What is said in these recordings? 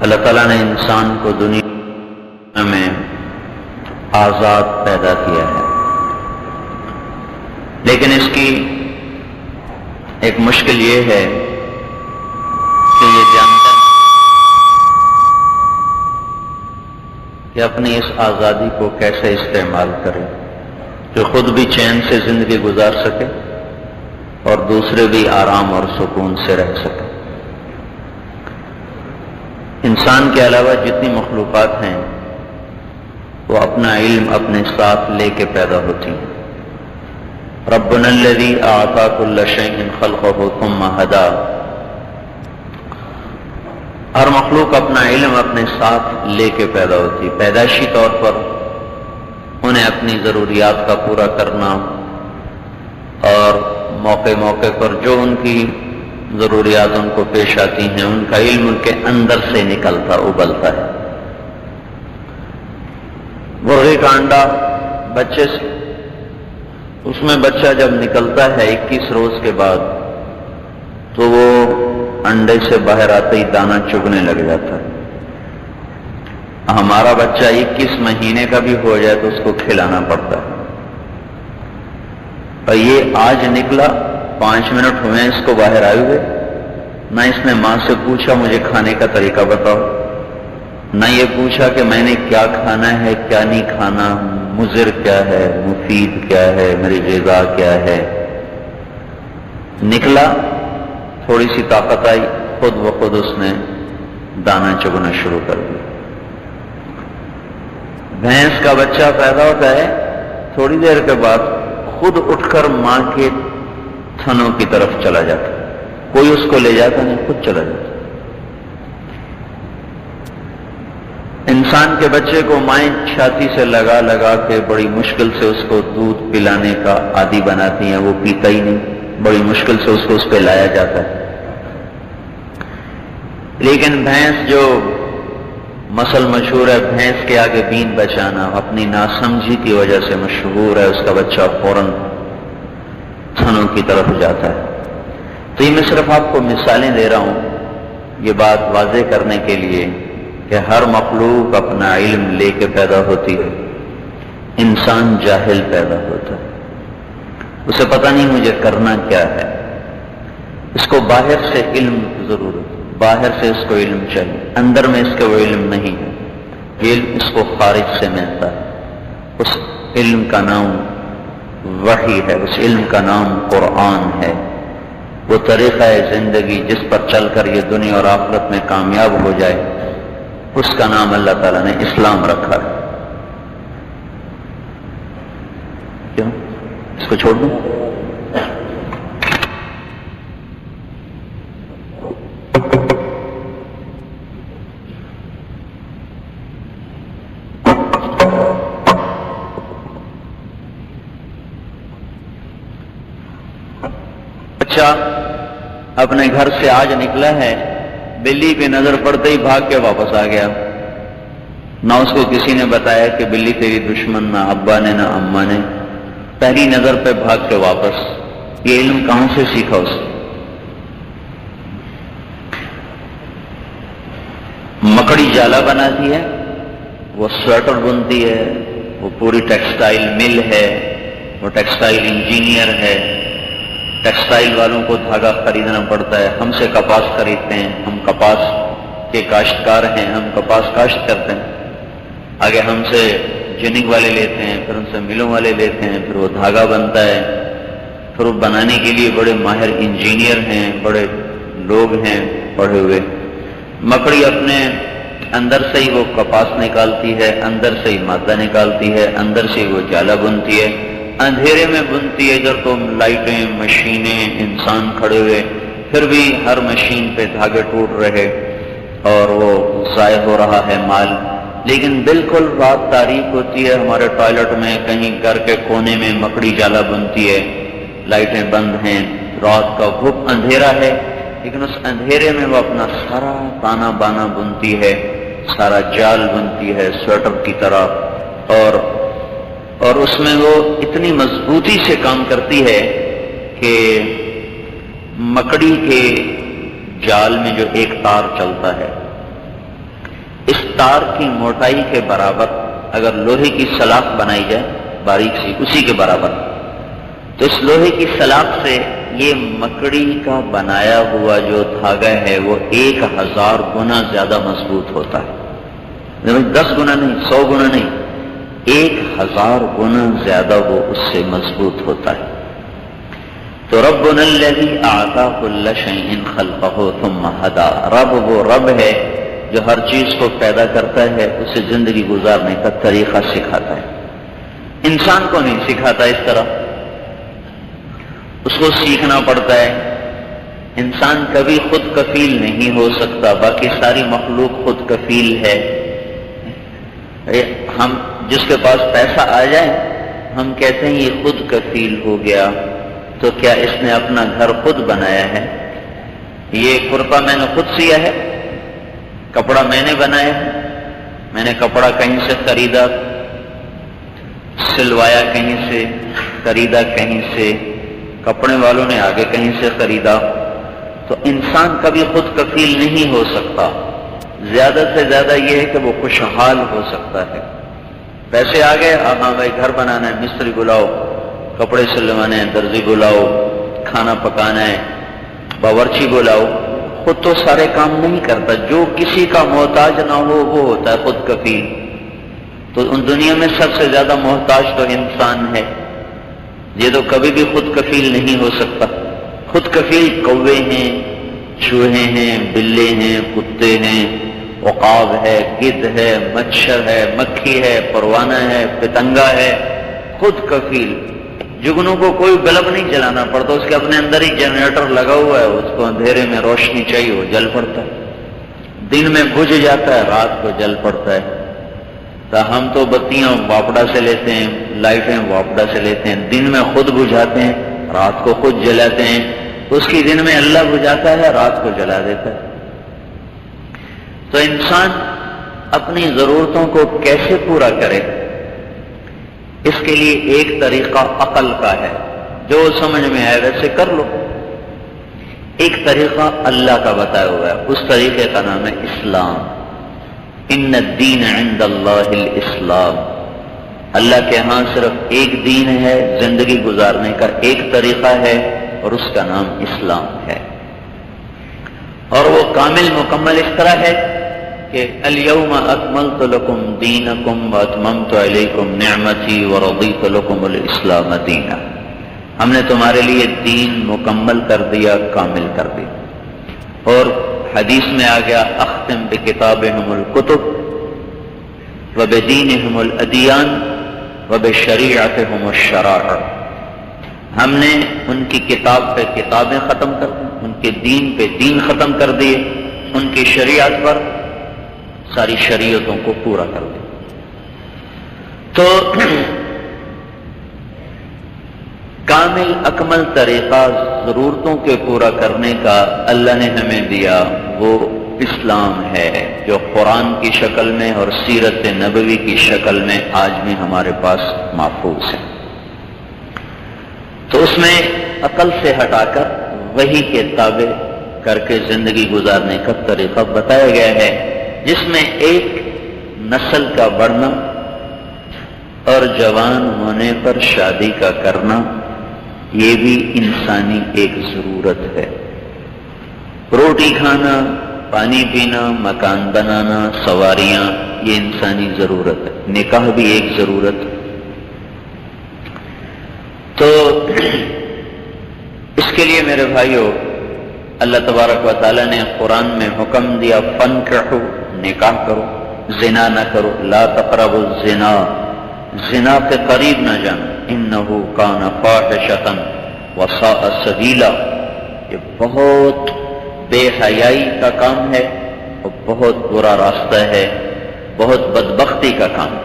اللہ تعالیٰ نے انسان کو دنیا میں آزاد پیدا کیا ہے، لیکن اس کی ایک مشکل یہ ہے کہ یہ جانتا ہے کہ اپنی اس آزادی کو کیسے استعمال کرے کہ خود بھی چین سے زندگی گزار سکے اور دوسرے بھی آرام اور سکون سے رہ سکے۔ انسان کے علاوہ جتنی مخلوقات ہیں وہ اپنا علم اپنے ساتھ لے کے پیدا ہوتی ہیں۔ ربنا الذی اعطى كل شيء خلقه ثم هدى، ہر مخلوق اپنا علم اپنے ساتھ لے کے پیدا ہوتی ہے۔ پیدائشی طور پر انہیں اپنی ضروریات کا پورا کرنا اور موقع موقع پر جو ان کی ضروریات ان کو پیش آتی ہیں ان کا علم ان کے اندر سے نکلتا ابلتا ہے۔ مرغی کا انڈا بچے سے، اس میں بچہ جب نکلتا ہے 21 روز کے بعد تو وہ انڈے سے باہر آتے ہی دانہ چگنے لگ جاتا ہے۔ ہمارا بچہ 21 مہینے کا بھی ہو جائے تو اس کو کھلانا پڑتا ہے، اور یہ آج نکلا 5 منٹ ہوئے اس کو باہر آئے ہوئے، نہ اس نے ماں سے پوچھا مجھے کھانے کا طریقہ بتاؤ، نہ یہ پوچھا کہ میں نے کیا کھانا ہے کیا نہیں کھانا، مضر کیا ہے مفید کیا ہے میری غذا کیا ہے۔ نکلا، تھوڑی سی طاقت آئی، خود بخود اس نے دانہ چگنا شروع کر دیا۔ بھینس کا بچہ پیدا ہوتا ہے، تھوڑی دیر کے بعد خود اٹھ کر ماں کے تھنوں کی طرف چلا جاتا، کوئی اس کو لے جاتا نہیں، خود چلا جاتا۔ انسان کے بچے کو مائیں چھاتی سے لگا لگا کے بڑی مشکل سے اس کو دودھ پلانے کا عادی بناتی ہیں، وہ پیتا ہی نہیں، بڑی مشکل سے اس کو اس پہ لایا جاتا ہے۔ لیکن بھینس جو مسل مشہور ہے، بھینس کے آگے بین بچانا اپنی ناسمجھی کی وجہ سے مشہور ہے، اس کا بچہ فوراً تھنوں کی طرف جاتا ہے۔ تو یہ میں صرف آپ کو مثالیں دے رہا ہوں یہ بات واضح کرنے کے لیے کہ ہر مخلوق اپنا علم لے کے پیدا ہوتی ہے۔ انسان جاہل پیدا ہوتا ہے، اسے پتہ نہیں مجھے کرنا کیا ہے، اس کو باہر سے علم کی ضرورت ہے، باہر سے اس کو علم چاہیے، اندر میں اس کے وہ علم نہیں ہے، علم اس کو خارج سے ملتا ہے۔ اس علم کا نام وحی ہے، اس علم کا نام قرآن ہے، وہ طریقہ ہے زندگی جس پر چل کر یہ دنیا اور آخرت میں کامیاب ہو جائے، اس کا نام اللہ تعالیٰ نے اسلام رکھا ہے۔ کیوں اس کو چھوڑ دوں؟ بچہ اپنے گھر سے آج نکلا ہے، بلی پہ نظر پڑتے ہی بھاگ کے واپس آ گیا، نہ اس کو کسی نے بتایا کہ بلی تیری دشمن، نہ ابا نے نہ اماں نے، پہلی نظر پہ بھاگ کے واپس۔ یہ علم کہاں سے سیکھا اس نے؟ مکڑی جالا بناتی ہے، وہ سویٹر بنتی ہے، وہ پوری ٹیکسٹائل مل ہے، وہ ٹیکسٹائل انجینئر ہے، ٹیکسٹائل والوں کو دھاگا خریدنا پڑتا ہے، ہم سے کپاس خریدتے ہیں، ہم کپاس کے کاشتکار ہیں، ہم کپاس کاشت کرتے ہیں، آگے ہم سے جننگ والے لیتے ہیں، پھر ان سے ملوں والے لیتے ہیں، پھر وہ دھاگا بنتا ہے، پھر وہ بنانے کے لیے بڑے ماہر انجینئر ہیں، بڑے لوگ ہیں پڑھے ہوئے۔ مکڑی اپنے اندر سے ہی وہ کپاس نکالتی ہے، اندر سے ہی مادہ نکالتی ہے، اندر سے ہی وہ جالا بنتی ہے، اندھیرے میں بنتی ہے، ادھر تو لائٹیں مشینیں انسان کھڑے ہوئے، پھر بھی ہر مشین پہ دھاگے ٹوٹ رہے اور وہ ضائع ہو رہا ہے مال۔ لیکن بالکل رات تاریک ہوتی ہے، ہمارے ٹوائلٹ میں کہیں گھر کے کونے میں مکڑی جالا بنتی ہے، لائٹیں بند ہیں، رات کا گھپ اندھیرا ہے، لیکن اس اندھیرے میں وہ اپنا سارا تانا بانا بنتی ہے، سارا جال بنتی ہے سویٹر کی طرح، اور اس میں وہ اتنی مضبوطی سے کام کرتی ہے کہ مکڑی کے جال میں جو ایک تار چلتا ہے تار کی موٹائی کے برابر اگر لوہے کی سلاخ بنائی جائے باریک سی اسی کے برابر، تو اس لوہے کی سلاخ سے یہ مکڑی کا بنایا ہوا جو دھاگا ہے وہ 1000 گنا زیادہ مضبوط ہوتا ہے، 10 گنا نہیں، 100 گنا نہیں، 1000 گنا زیادہ وہ اس سے مضبوط ہوتا ہے۔ تو ربنا الذی اعطى كل شیء خلقه ثم هدى، رب وہ رب ہے جو ہر چیز کو پیدا کرتا ہے، اسے زندگی گزارنے کا طریقہ سکھاتا ہے، انسان کو نہیں سکھاتا اس طرح، اس کو سیکھنا پڑتا ہے۔ انسان کبھی خود کفیل نہیں ہو سکتا، باقی ساری مخلوق خود کفیل ہے۔ ہم جس کے پاس پیسہ آ جائے ہم کہتے ہیں یہ خود کفیل ہو گیا، تو کیا اس نے اپنا گھر خود بنایا ہے؟ یہ کرتا میں نے خود سیا ہے، کپڑا میں نے بنایا ہے، میں نے کپڑا کہیں سے خریدا، سلوایا کہیں سے، خریدا کہیں سے، کپڑے والوں نے آگے کہیں سے خریدا۔ تو انسان کبھی خود کفیل نہیں ہو سکتا، زیادہ سے زیادہ یہ ہے کہ وہ خوشحال ہو سکتا ہے۔ پیسے آ گئے، ہاں بھائی گھر بنانا ہے، مستری بلاؤ، کپڑے سلوانے ہیں، درزی بلاؤ، کھانا پکانا ہے، باورچی بلاؤ۔ خود تو سارے کام نہیں کرتا، جو کسی کا محتاج نہ ہو وہ ہوتا ہے خود کفیل۔ تو ان دنیا میں سب سے زیادہ محتاج تو انسان ہے، یہ تو کبھی بھی خود کفیل نہیں ہو سکتا۔ خود کفیل کوے ہیں، چوہے ہیں، بلے ہیں، کتے ہیں، عقاب ہے، گدھ ہے، مچھر ہے، مکھی ہے، پروانہ ہے، پتنگا ہے، خود کفیل۔ جگنوں کو کوئی بلب نہیں جلانا پڑتا، اس کے اپنے اندر ہی جنریٹر لگا ہوا ہے، اس کو اندھیرے میں روشنی چاہیے وہ جل پڑتا ہے، دن میں بجھ جاتا ہے، رات کو جل پڑتا ہے۔ تو ہم تو بتیاں واپڈا سے لیتے ہیں، لائٹیں واپڈا سے لیتے ہیں، دن میں خود بجھاتے ہیں، رات کو خود جلاتے ہیں، اس کی دن میں اللہ بجھاتا ہے، رات کو جلا دیتا ہے۔ تو انسان اپنی ضرورتوں کو کیسے پورا کرے، اس کے لیے ایک طریقہ عقل کا ہے، جو سمجھ میں آئے ویسے کر لو۔ ایک طریقہ اللہ کا بتایا ہوا ہے، اس طریقے کا نام ہے اسلام۔ ان الدین عند اللہ الاسلام، اللہ کے ہاں صرف ایک دین ہے، زندگی گزارنے کا ایک طریقہ ہے، اور اس کا نام اسلام ہے۔ اور وہ کامل مکمل اس طرح ہے کہ الیوم اکملت لکم دینکم واتممت علیکم نعمتی ورضیت لکم الاسلام دینا، ہم نے تمہارے لیے دین مکمل کر دیا، کامل کر دیا۔ اور حدیث میں آ گیا اختم بکتابہم الکتب وبدینہم الادیان وبشریعتہم الشرائع، ہم نے ان کی کتاب پہ کتابیں ختم کر دی، ان کے دین پہ دین ختم کر دیے، ان کی شریعت پر ساری شریعتوں کو پورا کر دیا۔ تو کامل اکمل طریقہ ضرورتوں کے پورا کرنے کا اللہ نے ہمیں دیا، وہ اسلام ہے، جو قرآن کی شکل میں اور سیرت نبوی کی شکل میں آج بھی ہمارے پاس محفوظ ہے۔ تو اس میں عقل سے ہٹا کر وحی کے تابع کر کے زندگی گزارنے کا طریقہ بتایا گیا ہے، جس میں ایک نسل کا بڑھنا اور جوان ہونے پر شادی کا کرنا، یہ بھی انسانی ایک ضرورت ہے۔ روٹی کھانا، پانی پینا، مکان بنانا، سواریاں، یہ انسانی ضرورت ہے۔ نکاح بھی ایک ضرورت ہے۔ تو اس کے لیے میرے بھائیو، اللہ تبارک و تعالیٰ نے قرآن میں حکم دیا فنکحوا، نکاح کرو، زنا نہ کرو، لا تقربوا الزنا، زنا کے قریب نہ جانا، انہ کان فاحشۃ وساء سبیلا، یہ بہت بے حیائی کا کام ہے اور بہت برا راستہ ہے، بہت بدبختی کا کام۔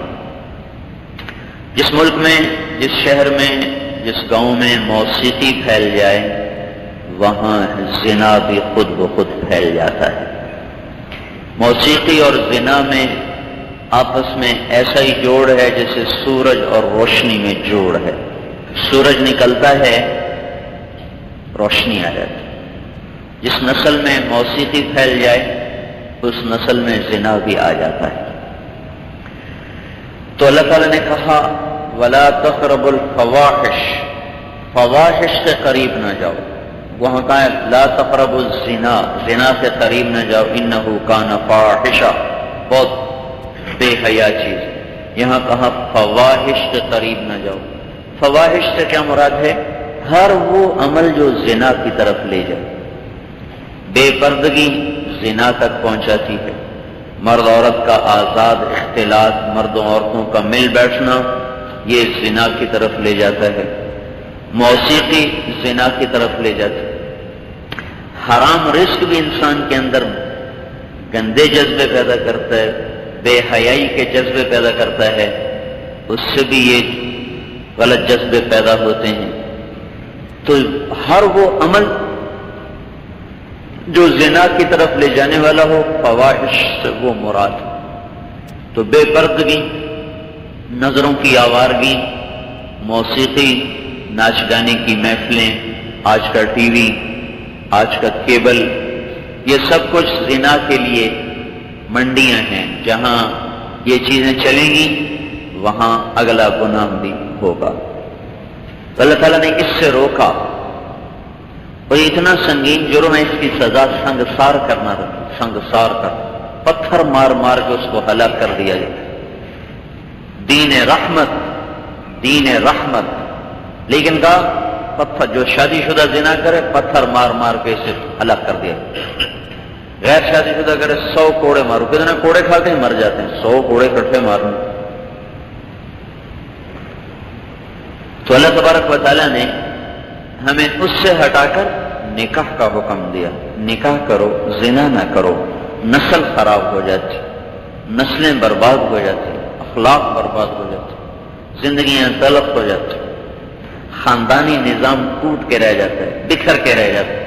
جس ملک میں، جس شہر میں، جس گاؤں میں موسیقی پھیل جائے، وہاں زنا بھی خود بخود پھیل جاتا ہے۔ موسیقی اور زنا میں آپس میں ایسا ہی جوڑ ہے جیسے سورج اور روشنی میں جوڑ ہے، سورج نکلتا ہے، روشنی آ جاتی ہے۔ جس نسل میں موسیقی پھیل جائے اس نسل میں زنا بھی آ جاتا ہے۔ تو اللہ تعالیٰ نے کہا وَلَا تَقْرَبُوا الْفَوَاحِشَ، فواحش سے قریب نہ جاؤ. وہاں کہا ہے لا تقربوا الزنا، زنا سے قریب نہ جاؤ، انہو کان فاحشہ، بہت بے حیا چیز. یہاں کہا فواحش سے قریب نہ جاؤ. فواحش سے کیا مراد ہے؟ ہر وہ عمل جو زنا کی طرف لے جائے. بے پردگی زنا تک پہنچاتی ہے. مرد عورت کا آزاد اختلاط، مردوں عورتوں کا مل بیٹھنا، یہ زنا کی طرف لے جاتا ہے. موسیقی زنا کی طرف لے جاتی ہے. حرام رزق بھی انسان کے اندر گندے جذبے پیدا کرتا ہے، بے حیائی کے جذبے پیدا کرتا ہے، اس سے بھی یہ غلط جذبے پیدا ہوتے ہیں. تو ہر وہ عمل جو زنا کی طرف لے جانے والا ہو، فواحش سے وہ مراد. تو بے پردگی، نظروں کی آوارگی، موسیقی، ناچ گانے کی محفلیں، آج کا ٹی وی، آج کا کیبل، یہ سب کچھ زنا کے لیے منڈیاں ہیں. جہاں یہ چیزیں چلیں گی وہاں اگلا گناہ بھی ہوگا. اللہ تعالیٰ نے اس سے روکا، اور اتنا سنگین جرم ہے، اس کی سزا سنگسار کرنا رکھی. سنگسار کر، پتھر مار مار کے اس کو ہلاک کر دیا جائے. دین رحمت، دین رحمت. لیکن کہا پتھر، جو شادی شدہ زنا کرے پتھر مار مار کے اسے ہلاک کر دیا. غیر شادی شدہ کرے 100 کوڑے مارو. کتنے کوڑے کھاتے ہیں؟ مر جاتے ہیں. 100 کوڑے اکٹھے مارنے. تو اللہ تبارک و تعالیٰ نے ہمیں اس سے ہٹا کر نکاح کا حکم دیا. نکاح کرو، زنا نہ کرو. نسل خراب ہو جاتی، نسلیں برباد ہو جاتی، اخلاق برباد ہو جاتے، زندگیاں تلف ہو جاتی، خاندانی نظام ٹوٹ کے رہ جاتا ہے، بکھر کے رہ جاتا ہے.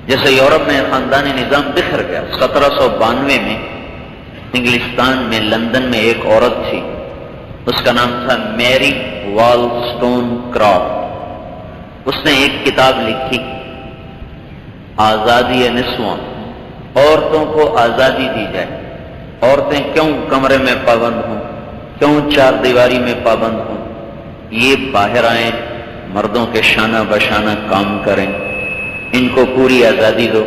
جیسے یورپ میں خاندانی نظام بکھر گیا. 1792 میں انگلستان میں لندن میں ایک عورت تھی، اس کا نام تھا میری والسٹون کرافٹ. اس نے ایک کتاب لکھی، آزادی نسواں، عورتوں کو آزادی دی جائے. عورتیں کیوں کمرے میں پابند ہوں، کیوں چار دیواری میں پابند ہوں؟ یہ باہر آئیں، مردوں کے شانہ بشانہ کام کریں، ان کو پوری آزادی دو.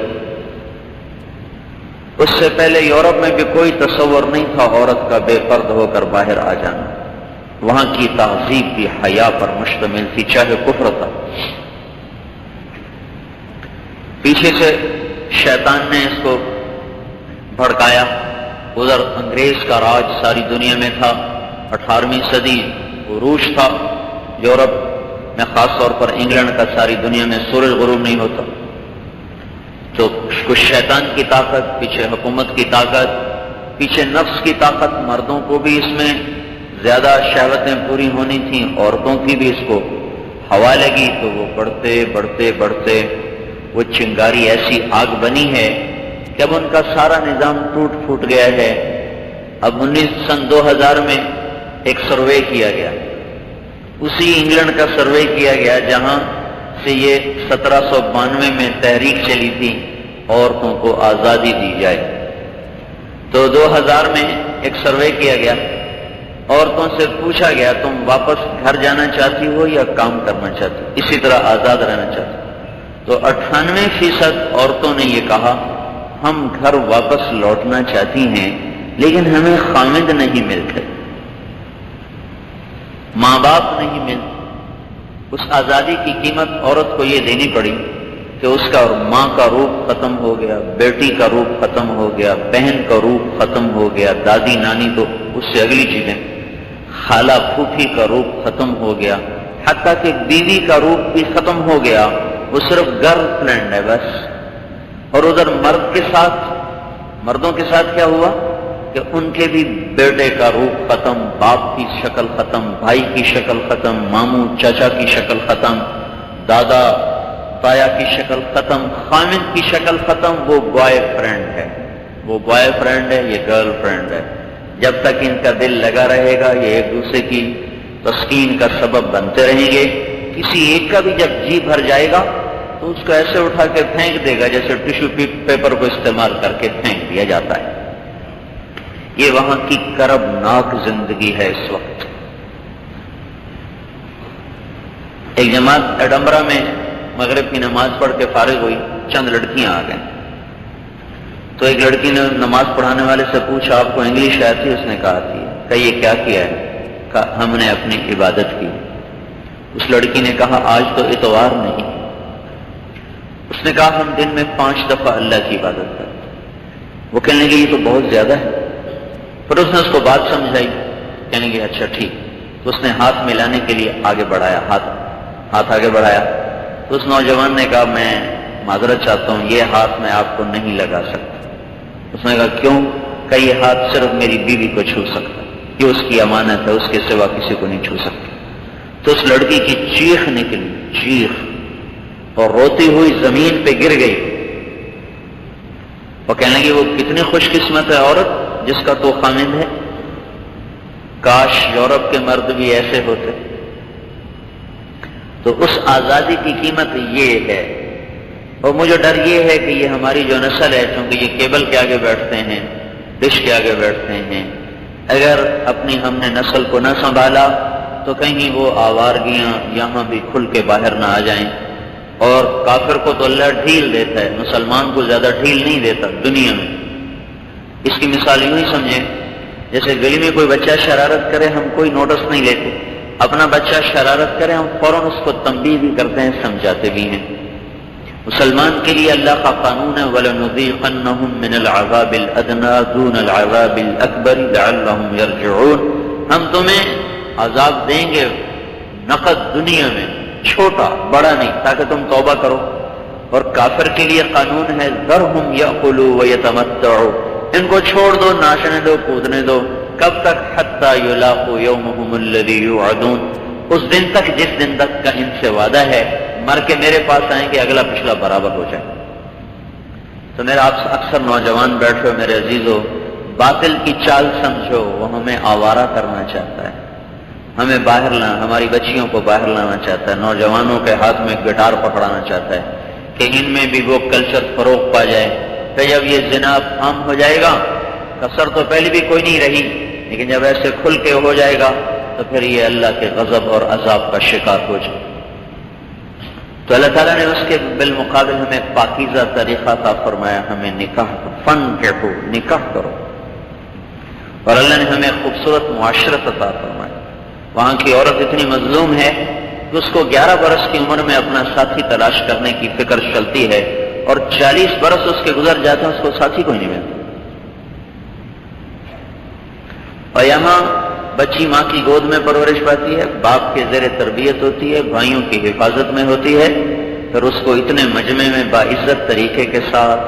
اس سے پہلے یورپ میں بھی کوئی تصور نہیں تھا عورت کا بے پرد ہو کر باہر آ جانا. وہاں کی تہذیب بھی حیا پر مشتمل تھی، چاہے کفر تھا. پیچھے سے شیطان نے اس کو بھڑکایا. ادھر انگریز کا راج ساری دنیا میں تھا. 18ویں صدی عروج تھا. یورپ میں خاص طور پر انگلینڈ کا ساری دنیا میں سورج غروب نہیں ہوتا. تو کچھ شیطان کی طاقت، پیچھے حکومت کی طاقت، پیچھے نفس کی طاقت. مردوں کو بھی اس میں زیادہ شہوتیں پوری ہونی تھیں، عورتوں کی بھی اس کو ہوا لگی. تو وہ بڑھتے بڑھتے بڑھتے وہ چنگاری ایسی آگ بنی ہے کہ اب ان کا سارا نظام ٹوٹ پھوٹ گیا ہے. اب 2000 میں ایک سروے کیا گیا، اسی انگلینڈ کا سروے کیا گیا جہاں سے یہ 1792 میں تحریک چلی تھی عورتوں کو آزادی دی جائے. تو 2000 میں ایک سروے کیا گیا، عورتوں سے پوچھا گیا تم واپس گھر جانا چاہتی ہو یا کام کرنا چاہتی ہو، اسی طرح آزاد رہنا چاہتی ہو؟ تو 98% عورتوں نے یہ کہا ہم گھر واپس لوٹنا چاہتی ہیں لیکن ہمیں خامد نہیں ملتے، ماں باپ نہیں ملتے. اس آزادی کی قیمت عورت کو یہ دینی پڑی کہ اس کا ماں کا روپ ختم ہو گیا، بیٹی کا روپ ختم ہو گیا، بہن کا روپ ختم ہو گیا، دادی نانی تو اس سے اگلی چیزیں، خالہ پھوپھی کا روپ ختم ہو گیا، حتیٰ کہ بیوی کا روپ بھی ختم ہو گیا. وہ صرف گرل فرینڈ ہے بس. اور ادھر مردوں کے ساتھ کیا ہوا کہ ان کے بھی بیٹے کا روپ ختم، باپ کی شکل ختم، بھائی کی شکل ختم، ماموں چاچا کی شکل ختم، دادا تایا کی شکل ختم، خامد کی شکل ختم. وہ بوائے فرینڈ ہے، وہ بوائے فرینڈ ہے، یہ گرل فرینڈ ہے. جب تک ان کا دل لگا رہے گا یہ ایک دوسرے کی تسکین کا سبب بنتے رہیں گے. کسی ایک کا بھی جب جی بھر جائے گا تو اس کو ایسے اٹھا کے پھینک دے گا جیسے ٹیشو پیپر کو استعمال کر کے پھینک دیا جاتا ہے. یہ وہاں کی کربناک زندگی ہے اس وقت۔ ایک جماعت ایڈمبرا میں مغرب کی نماز پڑھ کے فارغ ہوئی، چند لڑکیاں آ گئیں، تو ایک لڑکی نے نماز پڑھانے والے سے پوچھا آپ کو انگلش آتی؟ اس نے کہا تھی۔ کہ یہ کیا کیا ہے؟ کہا ہم نے اپنی عبادت کی۔ اس لڑکی نے کہا آج تو اتوار نہیں۔ اس نے کہا ہم دن میں 5 دفعہ اللہ کی عبادت کرتے۔ وہ کہنے لگے یہ تو بہت زیادہ ہے۔ پھر اس نے اس کو بات سمجھائی، کہنے لگے اچھا ٹھیک۔ تو اس نے ہاتھ ملانے کے لیے آگے بڑھایا، ہاتھ آگے بڑھایا، تو اس نوجوان نے کہا میں معذرت چاہتا ہوں، یہ ہاتھ میں آپ کو نہیں لگا سکتا۔ اس نے کہا کیوں؟ کہ یہ ہاتھ صرف میری بیوی کو چھو سکتا، یہ اس کی امانت ہے، اس کے سوا کسی کو نہیں چھو سکتا۔ تو اس لڑکی کی چیخ نکلی، چیخ، اور روتی ہوئی زمین پہ گر گئی، اور کہنے لگی وہ کتنی خوش قسمت ہے عورت جس کا تو خامند ہے، کاش یورپ کے مرد بھی ایسے ہوتے۔ تو اس آزادی کی قیمت یہ ہے، اور مجھے ڈر یہ ہے کہ یہ ہماری جو نسل ہے، چونکہ یہ کیبل کے آگے بیٹھتے ہیں، ڈش کے آگے بیٹھتے ہیں، اگر اپنی ہم نے نسل کو نہ سنبھالا تو کہیں وہ آوارگیاں یہاں بھی کھل کے باہر نہ آ جائیں۔ اور کافر کو تو اللہ ڈھیل دیتا ہے، مسلمان کو زیادہ ڈھیل نہیں دیتا دنیا میں۔ اس کی مثال یوں ہی سمجھیں، جیسے گلی میں کوئی بچہ شرارت کرے ہم کوئی نوٹس نہیں لیتے، اپنا بچہ شرارت کرے ہم فوراً اس کو تنبیہ بھی کرتے ہیں، سمجھاتے بھی ہیں۔ مسلمان کے لیے اللہ کا قانون ہے وَلَنُذِيقَنَّهُم مِّنَ الْعَذَابِ الْأَدْنَىٰ دُونَ الْعَذَابِ الْأَكْبَرِ لَعَلَّهُمْ يَرْجِعُونَ۔ ہم تمہیں عذاب دیں گے نقد دنیا میں، چھوٹا بڑا نہیں، تاکہ تم توبہ کرو۔ اور کافر کے لیے قانون ہے ذَرْهُمْ يَأْكُلُوا وَيَتَمَتَّعُوا، ان کو چھوڑ دو، ناچنے دو، کودنے دو، کب تک؟ حَتَّىٰ يُلَاقُوا يَوْمَهُمُ الَّذِي يُوعَدُونَ، اس دن تک جس دن تک کا ان سے وعدہ ہے، مر کے میرے پاس آئیں کہ اگلا پچھلا برابر ہو جائے۔ تو میرا آپ اکثر نوجوان بیٹھو میرے عزیزو، باطل کی چال سمجھو، وہ ہمیں آوارہ کرنا چاہتا ہے، ہمیں باہر لانا، ہماری بچیوں کو باہر لانا چاہتا ہے، نوجوانوں کے ہاتھ میں گٹار پکڑانا چاہتا ہے کہ ان میں بھی وہ کلچر فروغ پا جائے کہ جب یہ زنا عام ہو جائے گا، کثر تو پہلے بھی کوئی نہیں رہی، لیکن جب ایسے کھل کے ہو جائے گا تو پھر یہ اللہ کے غضب اور عذاب کا شکار ہو جائے۔ تو اللہ تعالیٰ نے اس کے بالمقابل ہمیں پاکیزہ طریقہ عطا فرمایا، ہمیں نکاح فنکحوا، نکاح کرو، اور اللہ نے ہمیں خوبصورت معاشرت عطا فرمایا۔ وہاں کی عورت اتنی مظلوم ہے کہ اس کو 11 برس کی عمر میں اپنا ساتھی تلاش کرنے کی فکر چلتی ہے، اور 40 برس اس کے گزر جاتے ہیں، اس کو ساتھی کوئی نہیں ملتا۔ اور یہاں بچی ماں کی گود میں پرورش پاتی ہے، باپ کے زیر تربیت ہوتی ہے، بھائیوں کی حفاظت میں ہوتی ہے، پھر اس کو اتنے مجمع میں باعزت طریقے کے ساتھ،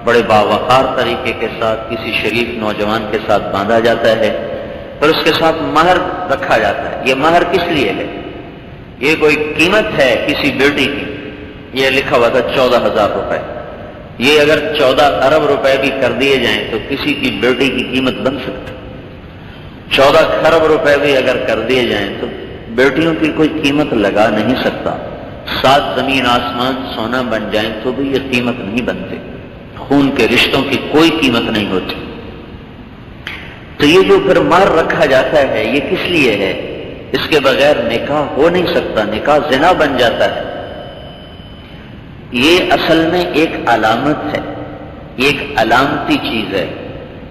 بڑے باوقار طریقے کے ساتھ کسی شریف نوجوان کے ساتھ باندھا جاتا ہے، پھر اس کے ساتھ مہر رکھا جاتا ہے۔ یہ مہر کس لیے ہے؟ یہ کوئی قیمت ہے کسی بیٹی کی؟ یہ لکھا ہوا تھا 14,000 روپے۔ یہ اگر 14 ارب روپے بھی کر دیے جائیں تو کسی کی بیٹی کی قیمت بن سکتی، 14 خرب روپے بھی اگر کر دیے جائیں تو بیٹیوں کی کوئی قیمت لگا نہیں سکتا۔ 7 زمین آسمان سونا بن جائیں تو بھی یہ قیمت نہیں بنتے، خون کے رشتوں کی کوئی قیمت نہیں ہوتی۔ تو یہ جو پھر مہر رکھا جاتا ہے یہ کس لیے ہے؟ اس کے بغیر نکاح ہو نہیں سکتا، نکاح زنا بن جاتا ہے۔ یہ اصل میں ایک علامت ہے، ایک علامتی چیز ہے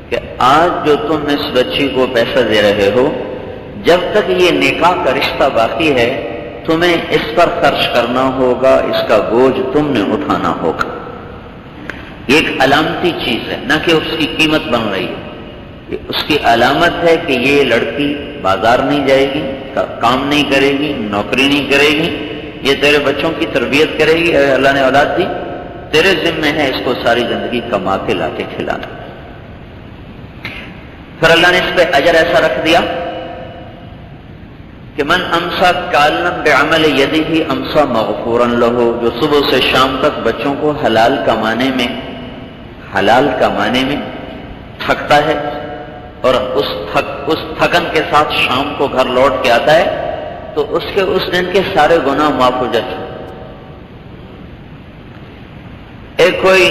کہ آج جو تم اس بچی کو پیسہ دے رہے ہو، جب تک یہ نکاح کا رشتہ باقی ہے تمہیں اس پر خرچ کرنا ہوگا، اس کا بوجھ تم نے اٹھانا ہوگا۔ یہ ایک علامتی چیز ہے، نہ کہ اس کی قیمت بن رہی ہے۔ اس کی علامت ہے کہ یہ لڑکی بازار نہیں جائے گی، کام نہیں کرے گی، نوکری نہیں کرے گی، یہ تیرے بچوں کی تربیت کرے گی، اللہ نے اولاد دی، تیرے ذمہ ہے اس کو ساری زندگی کما کے لا کے کھلانا۔ پھر اللہ نے اس پہ اجر ایسا رکھ دیا کہ من امسا کالن بعمل یدہ امسا مغفورا لہ، جو صبح سے شام تک بچوں کو حلال کمانے میں تھکتا ہے اور اس تھکن کے ساتھ شام کو گھر لوٹ کے آتا ہے تو اس کے اس دن کے سارے گناہ معاف ہو جاتے ہیں۔ ایک کوئی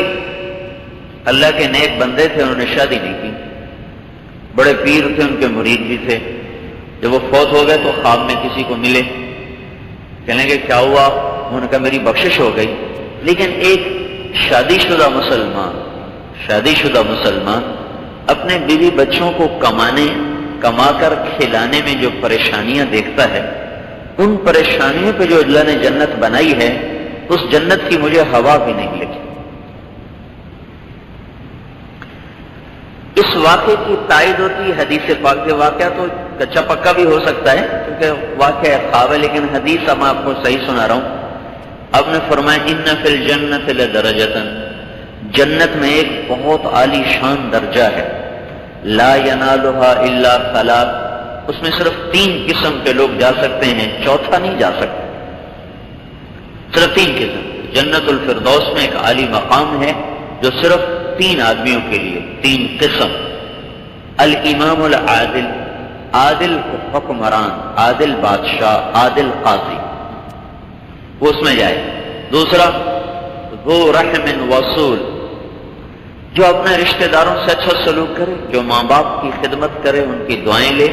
اللہ کے نیک بندے تھے، انہوں نے شادی نہیں کی، بڑے پیر تھے، ان کے مرید بھی تھے. جب وہ فوت ہو گئے تو خواب میں کسی کو ملے، کہنے کہ کیا ہوا؟ انہوں نے کہا میری بخشش ہو گئی. لیکن ایک شادی شدہ مسلمان اپنے بیوی بچوں کو کما کر کھلانے میں جو پریشانیاں دیکھتا ہے، ان پریشانیوں پہ جو اللہ نے جنت بنائی ہے، اس جنت کی مجھے ہوا بھی نہیں لگی. اس واقعے کی تائید ہوتی ہے حدیث پاک کے. واقعہ تو کچا پکا بھی ہو سکتا ہے کیونکہ واقعہ خواب ہے، لیکن حدیث میں آپ کو صحیح سنا رہا ہوں. آپ نے فرمایا ان فی الجنت لدرجۃ، جنت میں ایک بہت عالی شان درجہ ہے، لا ینالھا الا ثلاث، اس میں صرف 3 قسم کے لوگ جا سکتے ہیں، چوتھا نہیں جا سکتے، صرف 3 قسم. جنت الفردوس میں ایک عالی مقام ہے جو صرف 3 آدمیوں کے لیے، 3 قسم. الامام العادل، عادل حکمران، عادل بادشاہ، عادل قاضی، وہ اس میں جائے. دوسرا ذو رحم وصول، جو اپنے رشتہ داروں سے اچھا سلوک کرے، جو ماں باپ کی خدمت کرے، ان کی دعائیں لے،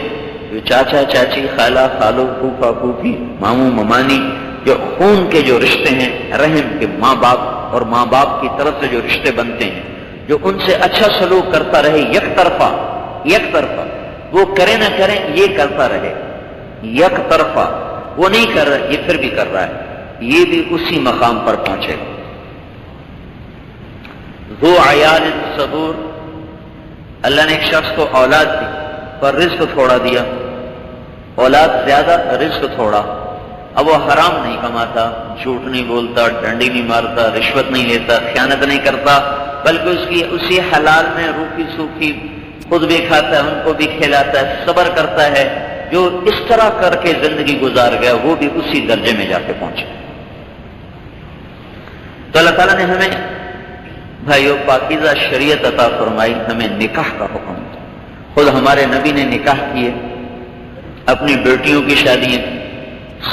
جو چاچا چاچی، خالہ خالو، پھوپھا پھوپھی، ماموں ممانی، جو خون کے جو رشتے ہیں، رحم کے ماں باپ اور ماں باپ کی طرف سے جو رشتے بنتے ہیں، جو ان سے اچھا سلوک کرتا رہے، یک طرفہ، وہ کرے نہ کریں یہ کرتا رہے، یک طرفہ، وہ نہیں کر رہا یہ پھر بھی کر رہا ہے، یہ بھی اسی مقام پر پہنچے گا. ذو عیال صبور، اللہ نے ایک شخص کو اولاد دی پر رزق تھوڑا دیا، اولاد زیادہ رزق تھوڑا. اب وہ حرام نہیں کماتا، جھوٹ نہیں بولتا، ڈنڈی نہیں مارتا، رشوت نہیں لیتا، خیانت نہیں کرتا، بلکہ اسی حلال میں روکھی سوکھی خود بھی کھاتا ہے، ان کو بھی کھلاتا ہے، صبر کرتا ہے. جو اس طرح کر کے زندگی گزار گیا وہ بھی اسی درجے میں جا کے پہنچے. تو اللہ تعالیٰ نے ہمیں بھائیو پاکیزہ شریعت عطا فرمائی، ہمیں نکاح کا حکم. خود ہمارے نبی نے نکاح کیے، اپنی بیٹیوں کی شادیاں،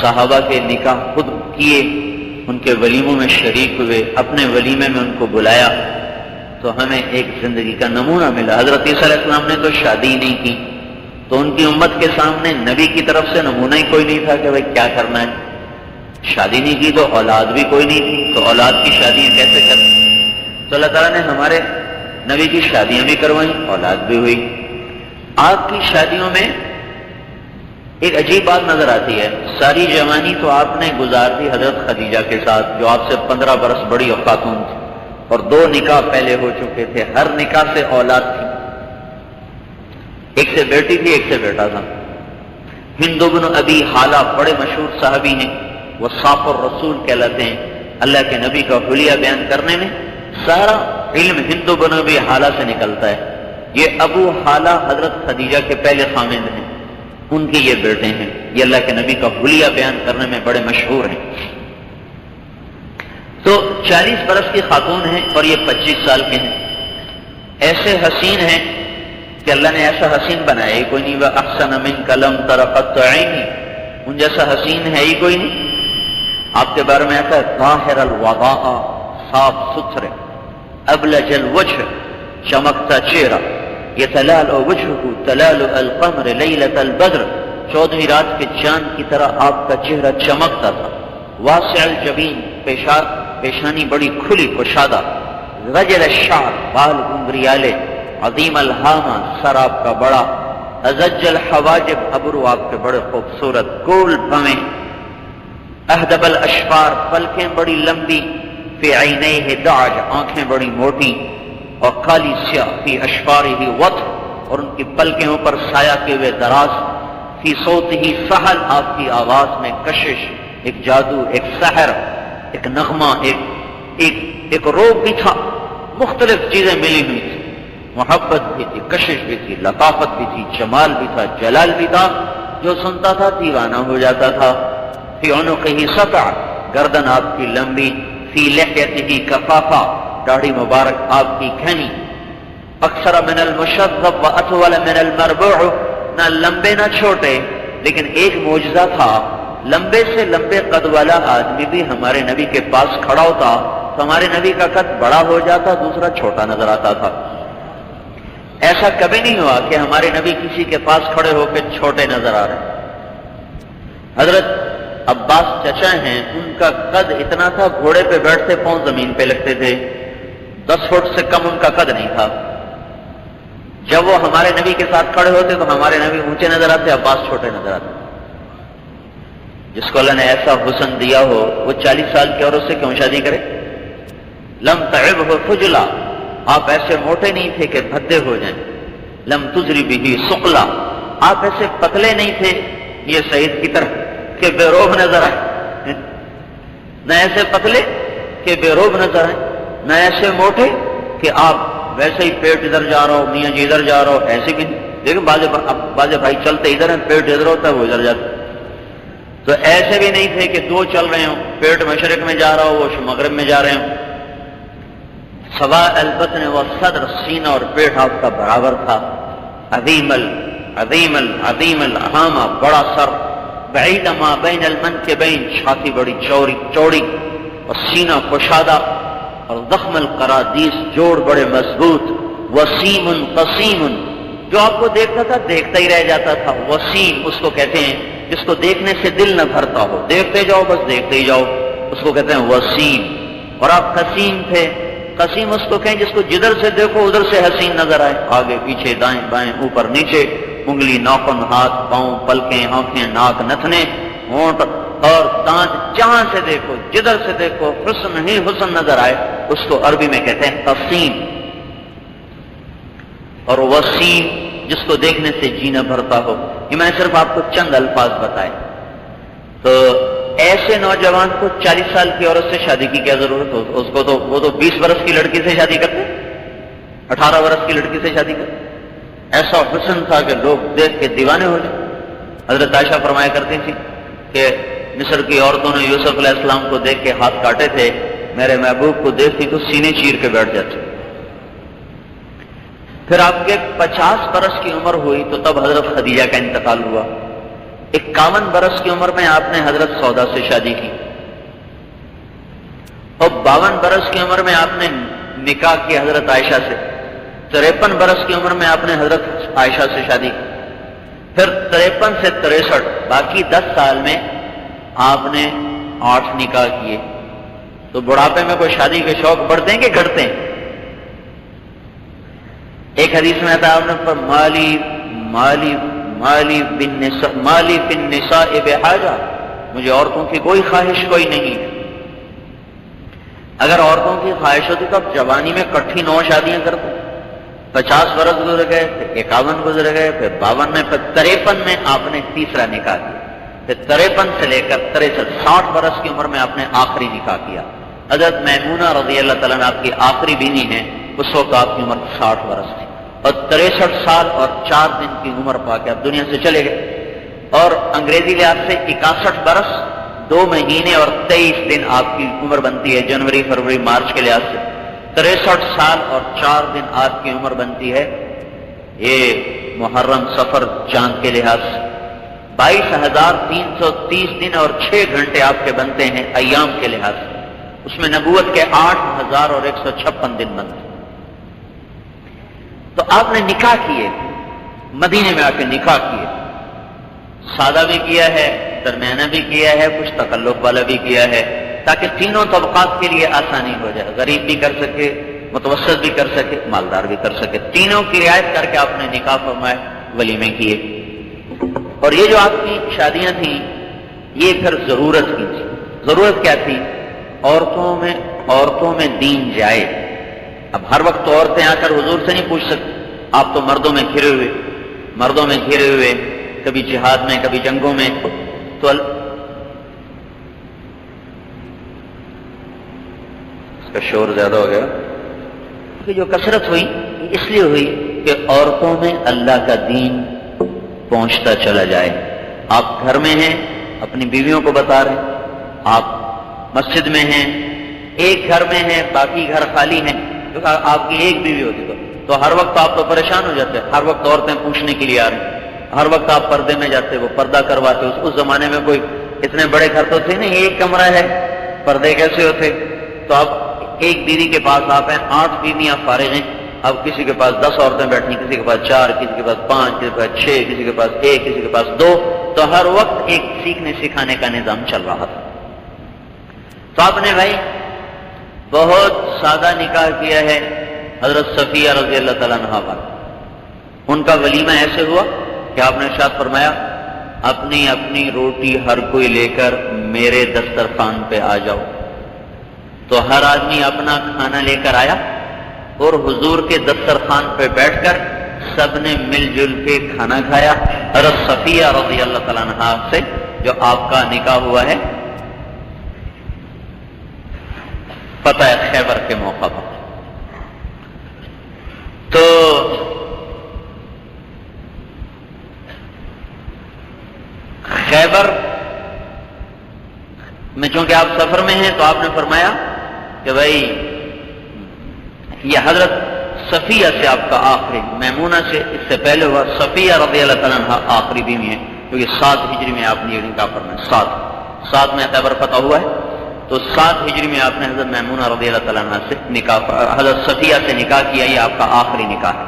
صحابہ کے نکاح خود کیے، ان کے ولیموں میں شریک ہوئے، اپنے ولیمے میں ان کو بلایا. تو ہمیں ایک زندگی کا نمونہ ملا. حضرت عیسیٰ علیہ السلام نے تو شادی ہی نہیں کی، تو ان کی امت کے سامنے نبی کی طرف سے نمونہ ہی کوئی نہیں تھا کہ بھائی کیا کرنا ہے. شادی نہیں کی تو اولاد بھی کوئی نہیں تھی، تو اولاد کی شادیاں کیسے کریں؟ تو اللہ تعالیٰ نے ہمارے نبی کی شادیاں بھی کروائیں، اولاد بھی ہوئی. آپ کی شادیوں میں ایک عجیب بات نظر آتی ہے. ساری جوانی تو آپ نے گزار دی حضرت خدیجہ کے ساتھ، جو آپ سے 15 برس بڑی خاتون تھی، اور 2 نکاح پہلے ہو چکے تھے، ہر نکاح سے اولاد تھی، ایک سے بیٹی تھی، ایک سے بیٹا تھا. ہند بن ابی حالہ بڑے مشہور صحابی ہیں، وہ صاف الرسول کہلاتے ہیں. اللہ کے نبی کا حلیہ بیان کرنے میں سارا علم ہند بن ابی حالہ سے نکلتا ہے. یہ ابو حالہ حضرت خدیجہ کے پہلے خامند ہیں، ان کے یہ بیٹے ہیں. یہ اللہ کے نبی کا حلیہ بیان کرنے میں بڑے مشہور ہیں. تو 40 برس کی خاتون ہیں اور یہ 25 سال کے ہیں. ایسے حسین ہیں کہ اللہ نے ایسا حسین بنایا ہی کوئی نہیں. وَأَحْسَنَ مِنْكَ لَمْ تَرَ قَطُّ عَيْنِي، ان جیسا حسین ہے ہی کوئی نہیں. آپ کے بارے میں ایسا ظاہر الوضاء، صاف ستھرے، ابلج الوجہ، چمکتا چہرہ، یتلال وجهه تلال القمر لیلۃ البدر، 14ویں رات کے چاند کی طرح آپ کا چہرہ چمکتا تھا. واسع الجبین، پیشانی بڑی کھلی کشادہ، رجل الشعر، بال گنگریالے، عظیم الہامہ، سر آپ کا بڑا، ازج الحواجب، ابرو آپ کے بڑے خوبصورت، گول بھویں، اہدب الاشفار، پلکیں بڑی لمبی، فی عینیہ دعج، آنکھیں بڑی موٹی، اور کالی سیاہ، فی اشفارہ وطر، اور ان کی پلکوں پر سایہ کے ہوئے دراز، فی صوتہ سحر، آپ کی آواز میں کشش، ایک جادو، ایک سحر، ایک نغمہ، ایک روب بھی تھا. مختلف چیزیں ملی ہوئی تھی. محبت بھی تھی، کشش بھی تھی، لطافت بھی تھی، جمال بھی تھا، جلال بھی تھا. جو سنتا تھا دیوانہ ہو جاتا تھا. فی عنقہ سطع، گردن آپ کی لمبی، فی لحیتہ کفافہ، داڑھی مبارک آپ کی گھنی، اکثر من المشذب و اطول من المربوع، نہ لمبے نہ چھوٹے. لیکن ایک معجزہ تھا، لمبے سے لمبے قد والا آدمی بھی ہمارے نبی کے پاس کھڑا ہوتا تو ہمارے نبی کا قد بڑا ہو جاتا، دوسرا چھوٹا نظر آتا تھا. ایسا کبھی نہیں ہوا کہ ہمارے نبی کسی کے پاس کھڑے ہو کے چھوٹے نظر آ رہے ہیں۔ حضرت عباس چچا ہیں، ان کا قد اتنا تھا گھوڑے پہ بیٹھتے پاؤں زمین پہ لگتے تھے، 10 فٹ سے کم ان کا قد نہیں تھا۔ جب وہ ہمارے نبی کے ساتھ کھڑے ہوتے تو ہمارے نبی اونچے نظر آتے، عباس چھوٹے نظر آتے۔ جس کو اللہ نے ایسا حسن دیا ہو وہ 40 سال کی عورت سے کیوں شادی کرے؟ لم تعبہ فجلا، آپ ایسے موٹے نہیں تھے کہ بھدے ہو جائیں۔ لم تجری بہ ثقلا، آپ ایسے پتلے نہیں تھے یہ سعید کی طرح کہ بے روب نظر آئے، نہ ایسے پتلے کہ بے روب نظر آئے، نہ ایسے موٹے کہ آپ ویسے ہی پیٹ ادھر جا رہا ہو، میاں جی ادھر جا رہا ہو، ایسے بھی نہیں۔ لیکن بعض بھائی چلتے ادھر ہیں، پیٹ ادھر ہوتا ہے وہ ادھر جاتا ہے، تو ایسے بھی نہیں تھے کہ دو چل رہے ہوں، پیٹ مشرق میں جا رہا ہو وہ مغرب میں جا رہے ہوں۔ سوا البطن و صدر، سینہ اور پیٹ آپ کا برابر تھا۔ عظیم الحامہ، بڑا سر، بعید ما بین المنکبین، چھاتی بڑی چوڑی اور سینہ کشادہ، اور ضخم القرادیس، جوڑ بڑے مضبوط، وسیم قسیم، جو آپ کو دیکھتا تھا دیکھتا ہی رہ جاتا تھا۔ وسیم اس کو کہتے ہیں جس کو دیکھنے سے دل نہ بھرتا ہو، دیکھتے جاؤ بس دیکھتے ہی جاؤ، اس کو کہتے ہیں وسیم۔ اور آپ قسیم تھے، قسیم اس کو کہیں جس کو جدھر سے دیکھو ادھر سے حسین نظر آئے، آگے پیچھے دائیں بائیں اوپر نیچے، انگلی ناخن ہاتھ پاؤں پلکیں آنکھیں ناک نتنے ہونٹ اور دانت، جہاں سے دیکھو جدھر سے دیکھو حسن ہی حسن نظر آئے، اس کو عربی میں کہتے ہیں قسیم۔ اور وسیم جس کو دیکھنے سے جینا بھرتا ہو۔ یہ میں نے صرف آپ کو چند الفاظ بتائے۔ تو ایسے نوجوان کو 40 سال کی عورت سے شادی کی کیا ضرورت ہو؟ اس کو تو وہ تو 20 برس کی لڑکی سے شادی کرتے، 18 برس کی لڑکی سے شادی کرتے۔ ایسا حسن تھا کہ لوگ دیکھ کے دیوانے ہو جائیں۔ حضرت عائشہ فرمایا کرتی تھی کہ مصر کی عورتوں نے یوسف علیہ السلام کو دیکھ کے ہاتھ کاٹے تھے، میرے محبوب کو دیکھتی تو سینے چیر کے بیٹھ جاتے۔ پھر آپ کے 50 برس کی عمر ہوئی تو تب حضرت خدیجہ کا انتقال ہوا۔ 51 برس کی عمر میں آپ نے حضرت سودا سے شادی کی، اور 52 برس کی عمر میں آپ نے نکاح کی حضرت عائشہ سے۔ 53 برس کی عمر میں آپ نے حضرت عائشہ سے شادی کی۔ پھر 53 سے 63 باقی 10 سال میں آپ نے 8 نکاح کیے۔ تو بڑھاپے میں کوئی شادی کے شوق بڑھتے ہیں کہ گھٹتے ہیں؟ ایک حدیث میں آتا ہے آپ نے مالی فی النساء بحاجہ، مجھے عورتوں کی کوئی خواہش کوئی نہیں ہے۔ اگر عورتوں کی خواہش ہوتی تو اب جوانی میں کٹھی 9 شادیاں کرتے۔ 50 برس گزر گئے، پھر 51 گزر گئے، پھر 52 میں، پھر 53 میں آپ نے تیسرا نکاح کیا۔ پھر 53 سے لے کر 63 60 برس کی عمر میں آپ نے آخری نکاح کیا۔ حضرت میمونہ رضی اللہ تعالیٰ عنہ آپ کی آخری بیوی ہیں، اس وقت آپ کی عمر 60 برس تھی، اور 63 سال اور 4 دن کی عمر پا کے آپ دنیا سے چلے گئے۔ اور انگریزی لحاظ سے 61 برس 2 مہینے اور 23 دن آپ کی عمر بنتی ہے، جنوری فروری مارچ کے لحاظ سے 63 سال اور 4 دن آپ کی عمر بنتی ہے، یہ محرم سفر چاند کے لحاظ سے 22,330 دن اور 6 گھنٹے آپ کے بنتے ہیں ایام کے لحاظ سے، اس میں نبوت کے 8,156 دن بنتے ہیں۔ تو آپ نے نکاح کیے، مدینے میں آ کے نکاح کیے، سادہ بھی کیا ہے، درمیانہ بھی کیا ہے، کچھ تکلف والا بھی کیا ہے، تاکہ تینوں طبقات کے لیے آسانی ہو جائے، غریب بھی کر سکے، متوسط بھی کر سکے، مالدار بھی کر سکے، تینوں کی رعایت کر کے آپ نے نکاح فرمائے، ولیمے کیے۔ اور یہ جو آپ کی شادیاں تھیں یہ پھر ضرورت کی تھی۔ ضرورت کیا تھی؟ عورتوں میں دین جائے۔ اب ہر وقت عورتیں آ کر حضور سے نہیں پوچھ سکتی، آپ تو مردوں میں گھرے ہوئے، کبھی جہاد میں کبھی جنگوں میں، تو اس کا شور زیادہ ہو گیا کہ جو کثرت ہوئی اس لیے ہوئی کہ عورتوں میں اللہ کا دین پہنچتا چلا جائے۔ آپ گھر میں ہیں، اپنی بیویوں کو بتا رہے ہیں، آپ مسجد میں ہیں، ایک گھر میں ہیں، باقی گھر خالی ہیں، آپ کی ایک بیوی ہوتی تو ہر وقت آپ تو پریشان ہو جاتے، ہر وقت عورتیں پوچھنے کے لیے آ رہی ہیں، ہر وقت آپ پردے میں جاتے، وہ پردہ کرواتے۔ اس زمانے میں کوئی اتنے بڑے گھر تو تھے نہیں، ایک کمرہ ہے، پردے کیسے ہوتے؟ تو آپ ایک بیوی کے پاس آپ ہیں، 8 بیویاں فارغ ہیں، اب کسی کے پاس 10 عورتیں بیٹھی، کسی کے پاس 4، کسی کے پاس 5، کسی کے پاس 6، کسی کے پاس 1، کسی کے پاس 2، تو ہر وقت ایک سیکھنے سکھانے کا نظام چل رہا تھا۔ تو آپ نے بھائی بہت سادہ نکاح کیا ہے حضرت صفیہ رضی اللہ تعالیٰ عنہا پر۔ ان کا ولیمہ ایسے ہوا کہ آپ نے ارشاد فرمایا اپنی اپنی روٹی ہر کوئی لے کر میرے دسترخوان پہ آ جاؤ۔ تو ہر آدمی اپنا کھانا لے کر آیا اور حضور کے دسترخوان پہ بیٹھ کر سب نے مل جل کے کھانا کھایا۔ حضرت صفیہ رضی اللہ تعالیٰ عنہا سے جو آپ کا نکاح ہوا ہے فتح خیبر کے موقع پر۔ تو خیبر میں چونکہ آپ سفر میں ہیں تو آپ نے فرمایا کہ بھائی یہ حضرت صفیہ سے آپ کا آخری، میمونہ سے اس سے پہلے ہوا، صفیہ رضی اللہ تعالیٰ عنہ آخری بیوی ہے، کیونکہ 7 ہجری میں آپ نے یہ نکاح فرمایا، 7 میں خیبر فتح ہوا ہے، تو 7 ہجری میں آپ نے حضرت میمونہ رضی اللہ تعالیٰ عنہ سے نکاح، حضرت صفیہ سے نکاح کیا، یہ آپ کا آخری نکاح ہے۔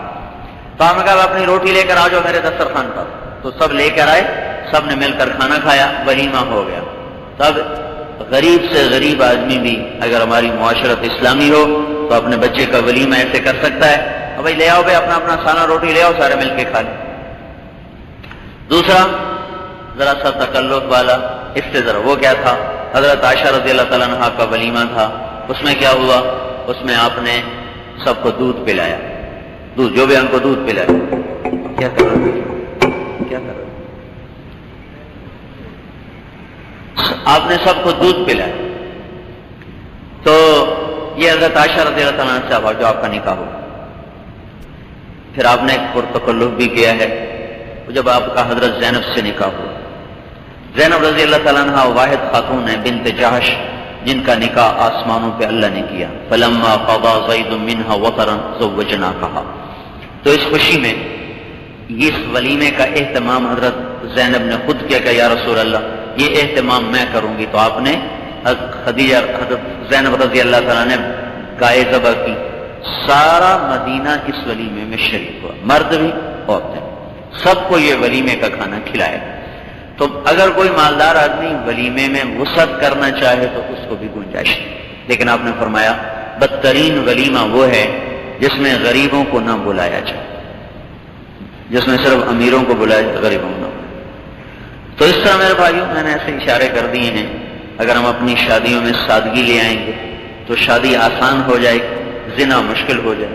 تو آپ نے کہا اپنی روٹی لے کر آ جاؤ میرے دسترخوان پر، تو سب لے کر آئے، سب نے مل کر کھانا کھایا، ولیمہ ہو گیا۔ تب غریب سے غریب آدمی بھی اگر ہماری معاشرت اسلامی ہو تو اپنے بچے کا ولیمہ ایسے کر سکتا ہے، اب بھائی لے آؤ بھائی اپنا اپنا سالہ روٹی لے آؤ، سارے مل کے کھا لیں۔ دوسرا ذرا سا تکلف والا، اس سے ذرا وہ کیا تھا، حضرت عائشہ رضی اللہ تعالیٰ عنہا کا ولیمہ تھا، اس میں کیا ہوا، اس میں آپ نے سب کو دودھ پلایا، دودھ جو بھی ہم کو دودھ پلایا، کیا کر رہے آپ نے سب کو دودھ پلایا۔ تو یہ حضرت عائشہ رضی اللہ تعالیٰ عنہ سے جو آپ کا نکاح ہو، پھر آپ نے ایک پرتکلف بھی کیا ہے، جب آپ کا حضرت زینب سے نکاح ہوا۔ زینب رضی اللہ تعالیٰ عنہ واحد خاتون ہے بنت جحش جن کا نکاح آسمانوں پہ اللہ نے کیا، فلما قضى زید منها وطرا زوجناکھا۔ تو اس خوشی میں اس ولیمے کا اہتمام حضرت زینب نے خود کیا کہ یا رسول اللہ یہ اہتمام میں کروں گی، تو آپ نے خدیجہ حضرت زینب رضی اللہ تعالیٰ نے گائے ذبح کی، سارا مدینہ اس ولیمے میں شریک ہوا، مرد بھی عورتیں، سب کو یہ ولیمے کا کھانا کھلایا۔ تو اگر کوئی مالدار آدمی ولیمے میں وسعت کرنا چاہے تو اس کو بھی گنجائش ہے، لیکن آپ نے فرمایا بدترین ولیمہ وہ ہے جس میں غریبوں کو نہ بلایا جائے، جس میں صرف امیروں کو بلایا جائے، غریبوں کو نہ بلایا۔ تو اس طرح میرے بھائیوں میں نے ایسے اشارے کر دیے ہیں، اگر ہم اپنی شادیوں میں سادگی لے آئیں گے تو شادی آسان ہو جائے گی، زنا مشکل ہو جائے۔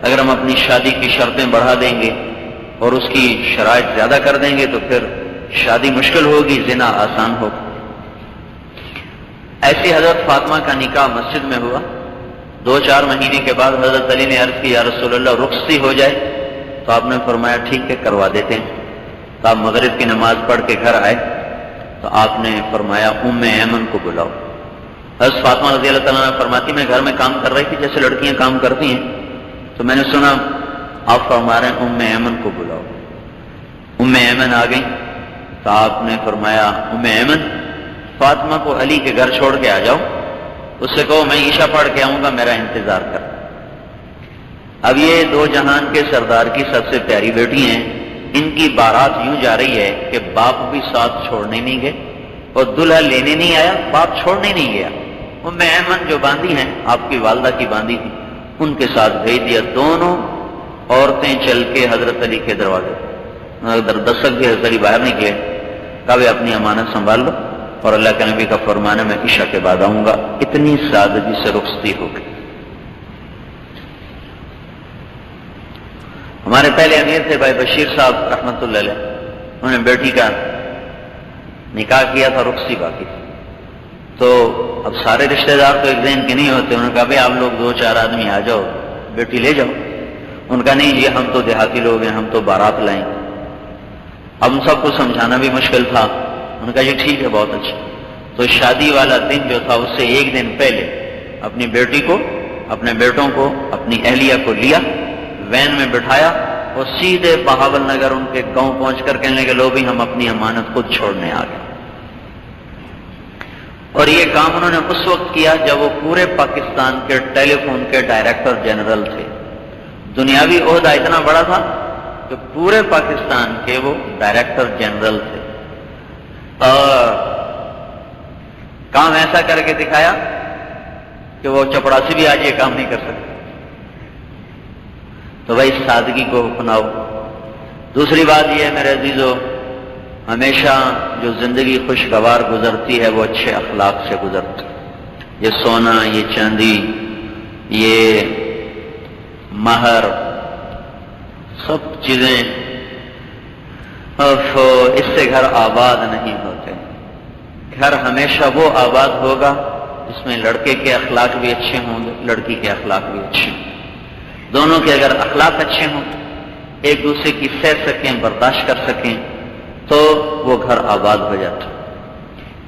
اگر ہم اپنی شادی کی شرطیں بڑھا دیں گے اور اس کی شرائط زیادہ کر دیں گے تو پھر شادی مشکل ہوگی، زنا آسان ہوگا۔ ایسی حضرت فاطمہ کا نکاح مسجد میں ہوا، 2-4 مہینے کے بعد حضرت علی نے عرض کی یا رسول اللہ رخصتی ہو جائے، تو آپ نے فرمایا ٹھیک ہے کروا دیتے ہیں۔ تو آپ مغرب کی نماز پڑھ کے گھر آئے تو آپ نے فرمایا ام ایمن کو بلاؤ۔ حضرت فاطمہ رضی اللہ تعالیٰ عنہ فرماتی میں گھر میں کام کر رہی تھی جیسے لڑکیاں کام کرتی ہیں، تو میں نے سنا آپ فرما رہے ہیں ام ایمن کو بلاؤ۔ ام ایمن آ گئی تو آپ نے فرمایا ام ایمن فاطمہ کو علی کے گھر چھوڑ کے آ جاؤ، اس سے کہو میں عشاء پڑھ کے آؤں گا، میرا انتظار کر۔ اب یہ 2 جہان کے سردار کی سب سے پیاری بیٹی ہیں، ان کی بارات یوں جا رہی ہے کہ باپ بھی ساتھ چھوڑنے نہیں گئے اور دلہا لینے نہیں آیا، باپ چھوڑنے نہیں گیا۔ ام ایمن جو باندھی ہیں آپ کی والدہ کی باندھی تھی، ان کے ساتھ بھیج دیا۔ دونوں عورتیں چل کے حضرت علی کے دروازے دستک بھی حضرت علی باہر نکلے، کہا بھی اپنی امانت سنبھال لو، اور اللہ کے نبی کا فرمان ہے میں عشاء کے بعد آؤں گا۔ اتنی سادگی سے رخصتی ہو گئی۔ ہمارے پہلے امیر تھے بھائی بشیر صاحب رحمۃ اللہ علیہ، انہوں نے بیٹی کا نکاح کیا تھا، رخصتی باقی تھی۔ تو اب سارے رشتہ دار تو ایک ذہن کے نہیں ہوتے، انہوں نے کہا بھائی آپ لوگ 2-4 آدمی آ جاؤ، بیٹی لے جاؤ۔ ان کا نہیں جی ہم تو دیہاتی لوگ ہیں، ہم تو بارات لائیں۔ اب ان سب کو سمجھانا بھی مشکل تھا، انہوں نے کہا یہ ٹھیک ہے بہت اچھا۔ تو شادی والا دن جو تھا اس سے 1 دن پہلے اپنی بیٹی کو، اپنے بیٹوں کو، اپنی اہلیہ کو لیا، وین میں بٹھایا اور سیدھے بہاول نگر ان کے گاؤں پہنچ کر کہنے لگے لو بھی ہم اپنی امانت خود چھوڑنے آ گئے۔ اور یہ کام انہوں نے اس وقت کیا جب وہ پورے پاکستان کے ٹیلی فون کے ڈائریکٹر جنرل تھے۔ دنیاوی عہدہ اتنا بڑا تھا کہ پورے پاکستان کے وہ ڈائریکٹر جنرل تھے، اور کام ایسا کر کے دکھایا کہ وہ چپڑاسی بھی آج یہ کام نہیں کر سکتے۔ تو بھائی سادگی کو اپناؤ۔ دوسری بات یہ ہے میرے عزیزو، ہمیشہ جو زندگی خوشگوار گزرتی ہے وہ اچھے اخلاق سے گزرتی ہے۔ یہ سونا، یہ چاندی، یہ مہر، سب چیزیں اس سے گھر آباد نہیں ہوتے۔ گھر ہمیشہ وہ آباد ہوگا جس میں لڑکے کے اخلاق بھی اچھے ہوں گے، لڑکی کے اخلاق بھی اچھے ہوں گے۔ دونوں کے اگر اخلاق اچھے ہوں، ایک دوسرے کی سہ سکیں، برداشت کر سکیں، تو وہ گھر آباد ہو جاتا۔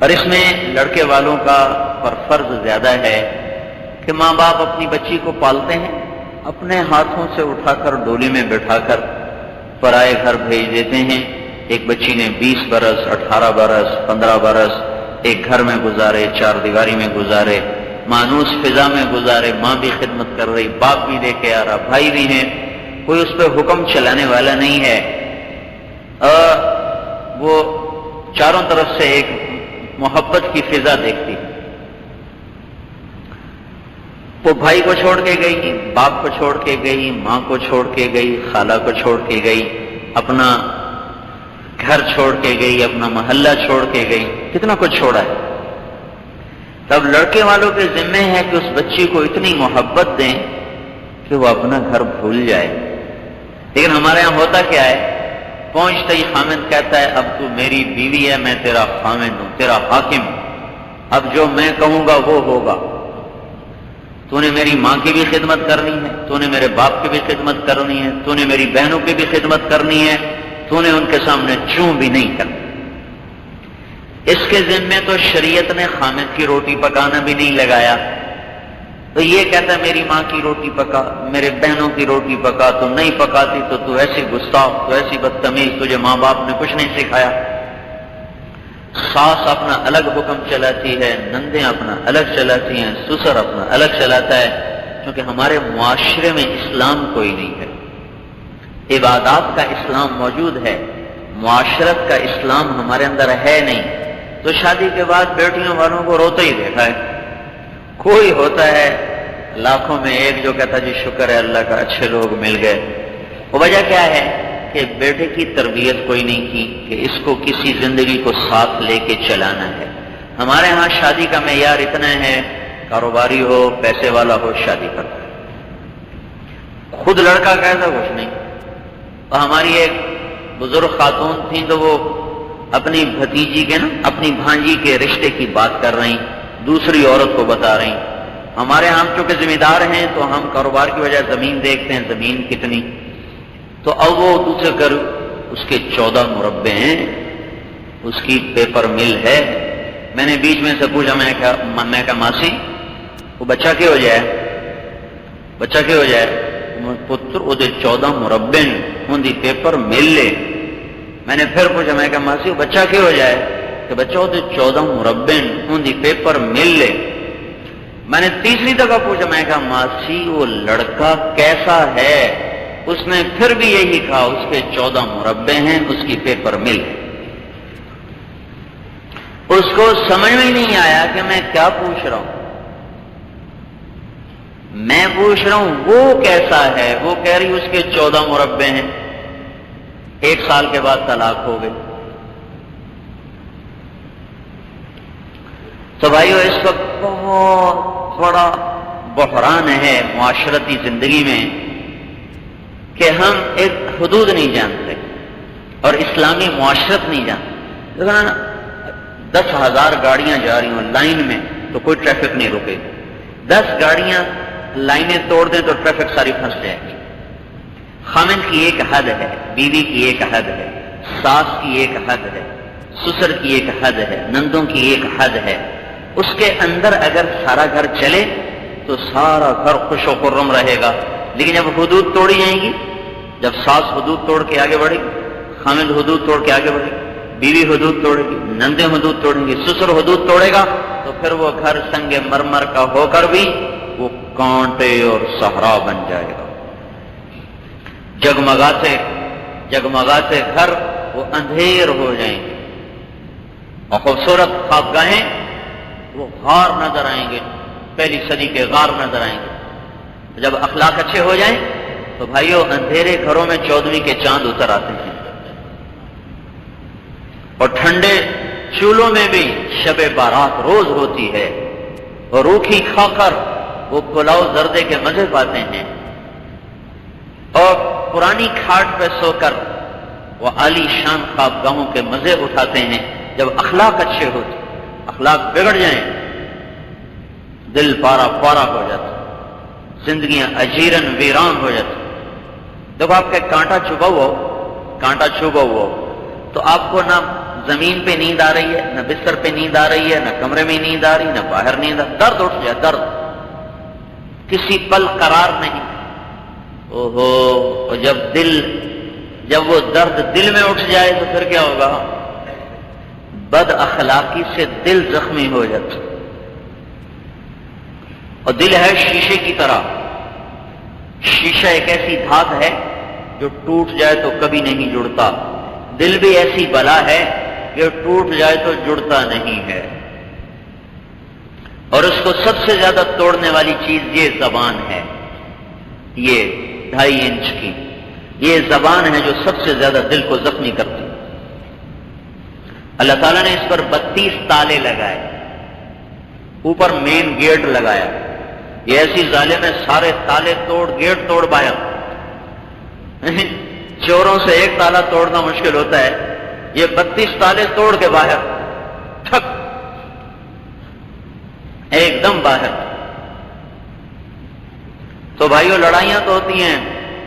اور اس میں لڑکے والوں کا پر فرض زیادہ ہے کہ ماں باپ اپنی بچی کو پالتے ہیں، اپنے ہاتھوں سے اٹھا کر ڈولی میں بٹھا کر پرائے گھر بھیج دیتے ہیں۔ ایک بچی نے 20 برس، 18 برس، 15 برس ایک گھر میں گزارے، چار دیواری میں گزارے، مانوس فضا میں گزارے، ماں بھی خدمت کر رہی، باپ بھی دے کے آ رہا، بھائی بھی ہیں، کوئی اس پہ حکم چلانے والا نہیں ہے، وہ چاروں طرف سے ایک محبت کی فضا دیکھتی۔ وہ بھائی کو چھوڑ کے گئی، باپ کو چھوڑ کے گئی، ماں کو چھوڑ کے گئی، خالہ کو چھوڑ کے گئی، اپنا گھر چھوڑ کے گئی، اپنا محلہ چھوڑ کے گئی، کتنا کچھ چھوڑا ہے۔ تب لڑکے والوں کے ذمے ہے کہ اس بچی کو اتنی محبت دیں کہ وہ اپنا گھر بھول جائے۔ لیکن ہمارے یہاں ہوتا کیا ہے، پہنچتے ہی خامند کہتا ہے اب تو میری بیوی ہے، میں تیرا خامند ہوں، تیرا حاکم ہوں، اب جو میں کہوں گا وہ ہوگا۔ تو نے میری ماں کی بھی خدمت کرنی ہے، تو نے میرے باپ کی بھی خدمت کرنی ہے، تو نے میری بہنوں کی بھی خدمت کرنی ہے، تو نے ان کے سامنے چوں بھی نہیں کرنا۔ اس کے ذمے تو شریعت نے خامد کی روٹی پکانا بھی نہیں لگایا، تو یہ کہتا ہے میری ماں کی روٹی پکا، میرے بہنوں کی روٹی پکا، تو نہیں پکاتی تو ایسی گستاخ، تو ایسی بدتمیز، تجھے ماں باپ نے کچھ نہیں سکھایا۔ ساس اپنا الگ حکم چلاتی ہے، نندیں اپنا الگ چلاتی ہیں، سسر اپنا الگ چلاتا ہے، کیونکہ ہمارے معاشرے میں اسلام کوئی نہیں ہے۔ عبادات کا اسلام موجود ہے، معاشرت کا اسلام ہمارے اندر ہے نہیں۔ تو شادی کے بعد بیٹیوں والوں کو روتے ہی دیکھا ہے، کوئی ہوتا ہے لاکھوں میں ایک جو کہتا جی شکر ہے اللہ کا اچھے لوگ مل گئے۔ وہ وجہ کیا ہے کہ بیٹے کی تربیت کوئی نہیں کی کہ اس کو کسی زندگی کو ساتھ لے کے چلانا ہے۔ ہمارے ہاں شادی کا معیار اتنا ہے، کاروباری ہو، پیسے والا ہو، شادی کرتا ہے، خود لڑکا کہتا کچھ نہیں۔ اور ہماری ایک بزرگ خاتون تھیں تو وہ اپنی بھتیجی کے اپنی بھانجی کے رشتے کی بات کر رہی، دوسری عورت کو بتا رہی۔ ہمارے ہم چونکہ ذمہ دار ہیں تو ہم کاروبار کی وجہ زمین دیکھتے ہیں، زمین کتنی، تو اب وہ دوسرے گھر اس کے 14 مربع ہیں، اس کی پیپر مل ہے۔ میں نے بیچ میں سے پوچھا، میں کہا ماسی وہ بچہ کیا ہو جائے، بچہ کیا ہو جائے، پتر وہ 14 مربع ان دی پیپر مل لے۔ میں نے پھر پوچھا، میں کہا ماسی وہ بچہ کیا ہو جائے، کہ بچہ وہ 14 مربع ان دی پیپر مل لے۔ میں نے تیسری دفعہ پوچھا، میں کہا ماسی وہ لڑکا کیسا ہے، اس نے پھر بھی یہی کہا اس کے 14 مربع ہیں، اس کی پیپر مل ہے۔ اس کو سمجھ میں نہیں آیا کہ میں کیا پوچھ رہا ہوں، میں پوچھ رہا ہوں وہ کیسا ہے، وہ کہہ رہی اس کے 14 مربع ہیں، 1 سال کے بعد طلاق ہو گئی۔ تو بھائیو اس وقت بہت بڑا بحران ہے معاشرتی زندگی میں کہ ہم ایک حدود نہیں جانتے اور اسلامی معاشرت نہیں جانتے۔ 10,000 گاڑیاں جا رہی ہوں لائن میں تو کوئی ٹریفک نہیں رکے گی، 10 گاڑیاں لائنیں توڑ دیں تو ٹریفک ساری پھنس جائے گی۔ خامن کی ایک حد ہے، بیوی کی ایک حد ہے، ساس کی ایک حد ہے، سسر کی ایک حد ہے، نندوں کی ایک حد ہے۔ اس کے اندر اگر سارا گھر چلے تو سارا گھر خوش و خرم رہے گا، لیکن جب حدود توڑی جائیں گی، جب ساس حدود توڑ کے آگے بڑھے گی، خامد حدود توڑ کے آگے بڑھے گی، بیوی حدود توڑے گی، نندیں حدود توڑیں گی، سسر حدود توڑے گا، تو پھر وہ گھر سنگ مرمر کا ہو کر بھی وہ کانٹے اور صحرا بن جائے گا۔ جگمگاتے جگمگاتے گھر وہ اندھیر ہو جائیں گے، اور خوبصورت خوابگاہیں وہ غار نظر آئیں گے، پہلی صدی کے غار نظر آئیں گے۔ جب اخلاق اچھے ہو جائیں تو بھائیو اندھیرے گھروں میں 14ویں کے چاند اتر آتے ہیں، اور ٹھنڈے چولہوں میں بھی شب بارات روز ہوتی ہے، اور روکھی کھا کر وہ پلاؤ زردے کے مزے پاتے ہیں، اور پرانی کھاٹ پہ سو کر وہ عالی شان خوابگاہوں کے مزے اٹھاتے ہیں۔ جب اخلاق اچھے ہوتے، اخلاق بگڑ جائیں، دل پارا پارا ہو جاتا، زندگیاں اجیرن ویران ہو جاتی۔ جب آپ کے کانٹا چبھا ہوا ہو تو آپ کو نہ زمین پہ نیند آ رہی ہے، نہ بستر پہ نیند آ رہی ہے، نہ کمرے میں نیند آ رہی، نہ باہر نیند آ رہی، درد اٹھ جائے، درد کسی پل قرار نہیں۔ اوہو، جب وہ درد دل میں اٹھ جائے تو پھر کیا ہوگا؟ بد اخلاقی سے دل زخمی ہو جاتا، اور دل ہے شیشے کی طرح۔ شیشہ ایک ایسی دھات ہے جو ٹوٹ جائے تو کبھی نہیں جڑتا، دل بھی ایسی بلا ہے کہ ٹوٹ جائے تو جڑتا نہیں ہے، اور اس کو سب سے زیادہ توڑنے والی چیز یہ زبان ہے، یہ 2.5 انچ کی یہ زبان ہے جو سب سے زیادہ دل کو زخمی کرتی۔ اللہ تعالیٰ نے اس پر 32 تالے لگائے، اوپر مین گیٹ لگایا۔ یہ ایسی ظالم ہے، سارے تالے توڑ، گیٹ توڑ باہر۔ چوروں سے ایک تالا توڑنا مشکل ہوتا ہے، یہ 32 تالے توڑ کے باہر، ٹھک، ایک دم باہر۔ تو بھائیوں لڑائیاں تو ہوتی ہیں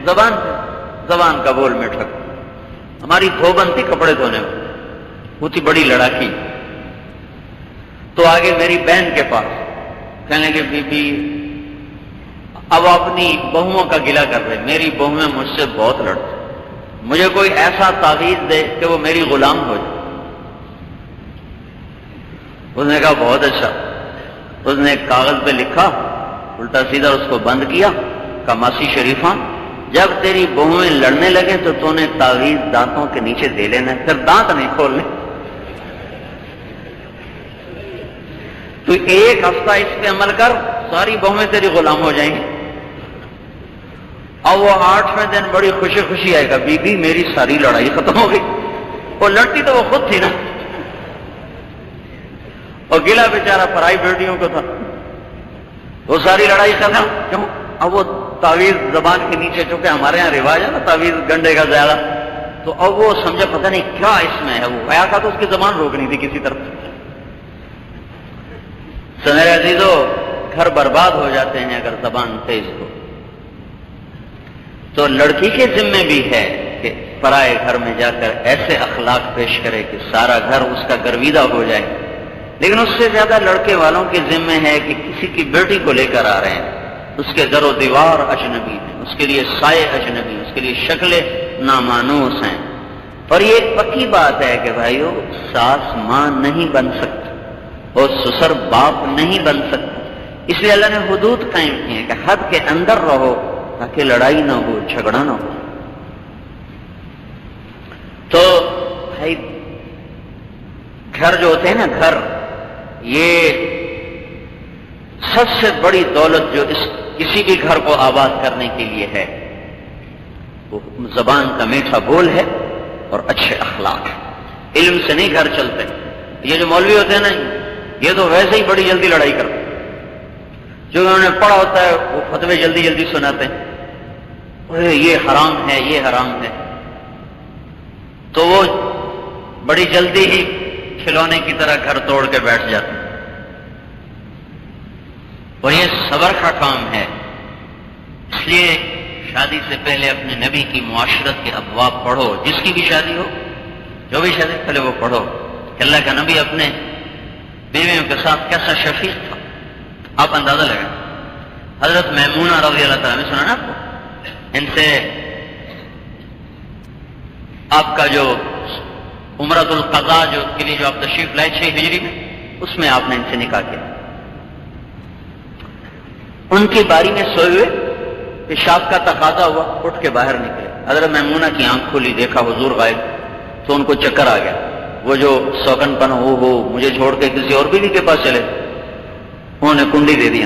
زبان سے، زبان کا بول میں ٹھک۔ ہماری دھوبن تھی کپڑے دھونے میں، وہ تھی بڑی لڑاکی، تو آگے میری بہن کے پاس کہنے لگے بی بی اب اپنی بہوؤں کا گلہ کر رہے، میری بہویں مجھ سے بہت لڑتی، مجھے کوئی ایسا تعویذ دے کہ وہ میری غلام ہو جائے۔ اس نے کہا بہت اچھا۔ اس نے ایک کاغذ پہ لکھا، الٹا سیدھا اس کو بند کیا، کہا ماسی شریفہ جب تیری بہویں لڑنے لگے تو تو نے تعویذ دانتوں کے نیچے دے لینا، پھر دانت نہیں کھولنے، تو 1 ہفتہ اس پہ عمل کر، ساری بہویں تیری غلام ہو جائیں گی۔ اور وہ 8ویں دن بڑی خوشی خوشی آئے گا، بی بی میری ساری لڑائی ختم ہو گئی۔ وہ لڑتی تو وہ خود تھی نا، اور گلا بیچارہ پرائی بیٹیوں کو تھا، وہ ساری لڑائی ختم کیوں؟ اب وہ تعویذ زبان کے نیچے، چونکہ ہمارے ہاں رواج ہے نا تعویذ گنڈے کا زیادہ، تو اب وہ سمجھا پتہ نہیں کیا اس میں ہے، وہ آیا تھا تو اس کی زبان روکنی تھی کسی طرف۔ میرے عزیزو، گھر برباد ہو جاتے ہیں اگر زبان تیز ہو۔ تو لڑکی کے ذمے بھی ہے کہ پرائے گھر میں جا کر ایسے اخلاق پیش کرے کہ سارا گھر اس کا گرویدہ ہو جائے، لیکن اس سے زیادہ لڑکے والوں کے ذمے ہے کہ کسی کی بیٹی کو لے کر آ رہے ہیں، اس کے در و دیوار اجنبی ہیں، اس کے لیے سائے اجنبی، اس کے لیے شکلیں نامانوس ہیں۔ اور یہ ایک پکی بات ہے کہ بھائیو ساس ماں نہیں بن سکتی اور سسر باپ نہیں بن سکتا، اس لیے اللہ نے حدود قائم کی ہیں کہ حد کے اندر رہو تاکہ لڑائی نہ ہو، جھگڑا نہ ہو۔ تو بھائی گھر جو ہوتے ہیں نا، گھر یہ سب سے بڑی دولت جو کسی بھی گھر کو آباد کرنے کے لیے ہے، وہ زبان کا میٹھا بول ہے اور اچھے اخلاق ہے۔ علم سے نہیں گھر چلتے۔ یہ جو مولوی ہوتے ہیں نا، یہ تو ویسے ہی بڑی جلدی لڑائی کرتے ہیں، جو انہوں نے پڑھا ہوتا ہے وہ فتوے جلدی جلدی سناتے ہیں، یہ حرام ہے، یہ حرام ہے، تو وہ بڑی جلدی ہی کھلونے کی طرح گھر توڑ کے بیٹھ جاتے ہیں۔ اور یہ صبر کا کام ہے، اس لیے شادی سے پہلے اپنے نبی کی معاشرت کے ابواب پڑھو، جس کی بھی شادی ہو، جو بھی شادی پہلے وہ پڑھو کہ اللہ کا نبی اپنے بیویوں کے ساتھ کیسا شفیق تھا۔ آپ اندازہ لگائیں، حضرت میمونہ رضی اللہ تعالیٰ نے سنا نا آپ کو، ان سے آپ کا جو عمرۃ القضاء جو کے لیے جو آپ تشریف لائے 6 ہجری میں، اس میں آپ نے ان سے نکاح کیا۔ ان کی باری میں سوئے ہوئے پیشاب کا تقاضا ہوا، اٹھ کے باہر نکلے، حضرت میمونہ کی آنکھ کھلی، دیکھا حضور غائب، تو ان کو چکر آ گیا، وہ جو سوگن پن ہو مجھے چھوڑ کے کسی اور بیوی کے پاس چلے، انہوں نے کنڈی دے دی